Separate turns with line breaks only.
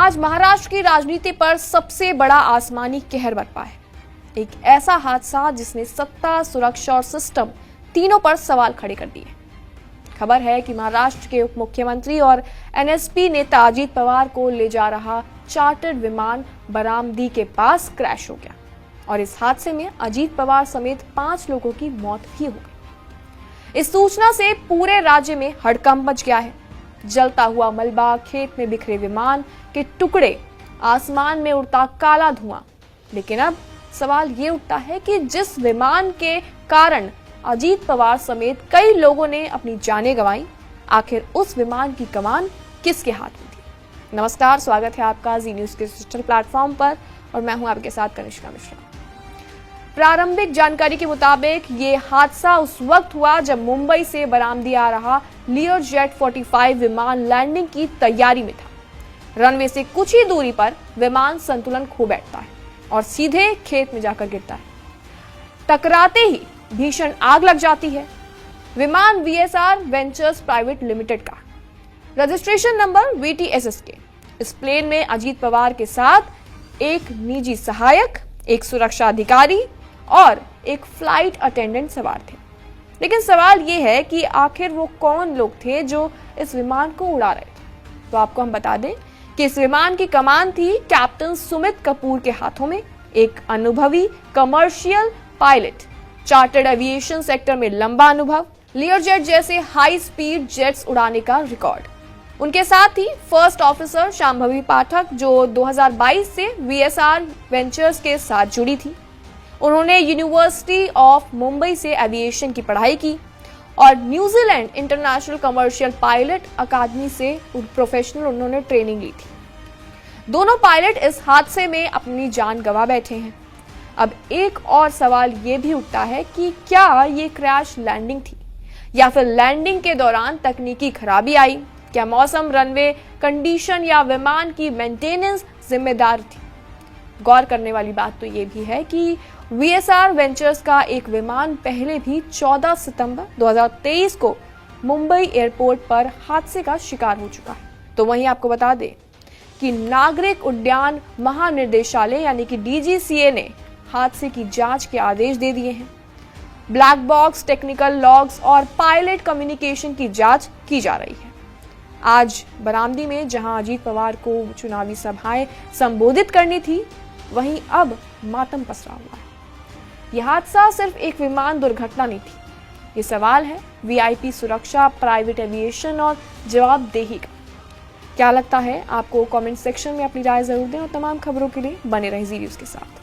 आज महाराष्ट्र की राजनीति पर सबसे बड़ा आसमानी कहर बरपा है। एक ऐसा हादसा जिसने सत्ता, सुरक्षा और सिस्टम तीनों पर सवाल खड़े कर दिए। खबर है कि महाराष्ट्र के उप मुख्यमंत्री और एनएसपी नेता अजीत पवार को ले जा रहा चार्टर्ड विमान बरामदी के पास क्रैश हो गया और इस हादसे में अजीत पवार समेत 5 लोगों की मौत भी हो गई। इस सूचना से पूरे राज्य में हड़कंप मच गया है। जलता हुआ मलबा, खेत में बिखरे विमान के टुकड़े, आसमान में उड़ता काला धुआं। लेकिन अब सवाल ये उठता है कि जिस विमान के कारण अजीत पवार समेत कई लोगों ने अपनी जानें गंवाई, आखिर उस विमान की कमान किसके हाथ में थी? नमस्कार, स्वागत है आपका जी न्यूज के डिजिटल प्लेटफॉर्म पर और मैं हूं आपके साथ कनिष्का मिश्रा। प्रारंभिक जानकारी के मुताबिक ये हादसा उस वक्त हुआ जब मुंबई से बरामदी आ रहा लियरजेट 45 विमान लैंडिंग की तैयारी में था। रनवे से कुछ ही दूरी पर विमान संतुलन खो बैठता है और सीधे खेत में जाकर गिरता है। टकराते ही भीषण आग लग जाती है। विमान वीएसआर वेंचर्स प्राइवेट लिमिटेड का, रजिस्ट्रेशन नंबर VTSS के। इस प्लेन में अजीत पवार के साथ एक निजी सहायक, एक सुरक्षा अधिकारी और एक फ्लाइट अटेंडेंट सवार थे। लेकिन सवाल यह है कि आखिर वो कौन लोग थे जो इस विमान को उड़ा रहे थे? तो आपको हम बता दें कि इस विमान की कमान थी कैप्टन सुमित कपूर के हाथों में, एक अनुभवी commercial pilot, chartered aviation sector में लंबा अनुभव, लियरजेट जैसे हाई स्पीड जेट्स उड़ाने का रिकॉर्ड। उनके साथ ही फर्स्ट ऑफिसर शांभवी पाठक, जो 2022 से वीएसआर वेंचर्स के साथ जुड़ी थी। उन्होंने यूनिवर्सिटी ऑफ मुंबई से एविएशन की पढ़ाई की और न्यूजीलैंड इंटरनेशनल कमर्शियल पायलट अकादमी से प्रोफेशनल उन्होंने ट्रेनिंग ली थी। दोनों पायलट इस हादसे में अपनी जान गंवा बैठे हैं। अब एक और सवाल ये भी उठता है कि क्या ये क्रैश लैंडिंग थी या फिर लैंडिंग के दौरान तकनीकी खराबी आई? क्या मौसम, रनवे कंडीशन या विमान की मेंटेनेंस जिम्मेदार थी? गौर करने वाली बात तो ये भी है कि वीएसआर वेंचर्स का एक विमान पहले भी 14 सितंबर 2023 को मुंबई एयरपोर्ट पर हादसे का शिकार हो चुका है। तो वहीं आपको बता दें कि नागरिक उड्डयन महानिदेशालय यानी कि DGCA ने हादसे की जांच के आदेश दे दिए हैं। ब्लैक बॉक्स, टेक्निकल लॉग्स और पायलट कम्युनिकेशन की जांच की जा रही है। आज बरामदी में जहां अजीत पवार को चुनावी सभाएं संबोधित करनी थी, वहीं अब मातम पसरा हुआ है। यह हादसा सिर्फ एक विमान दुर्घटना नहीं थी। ये सवाल है VIP सुरक्षा, प्राइवेट एविएशन और जवाबदेही का। क्या लगता है आपको? कमेंट सेक्शन में अपनी राय जरूर दें और तमाम खबरों के लिए बने रहें जी न्यूज के साथ।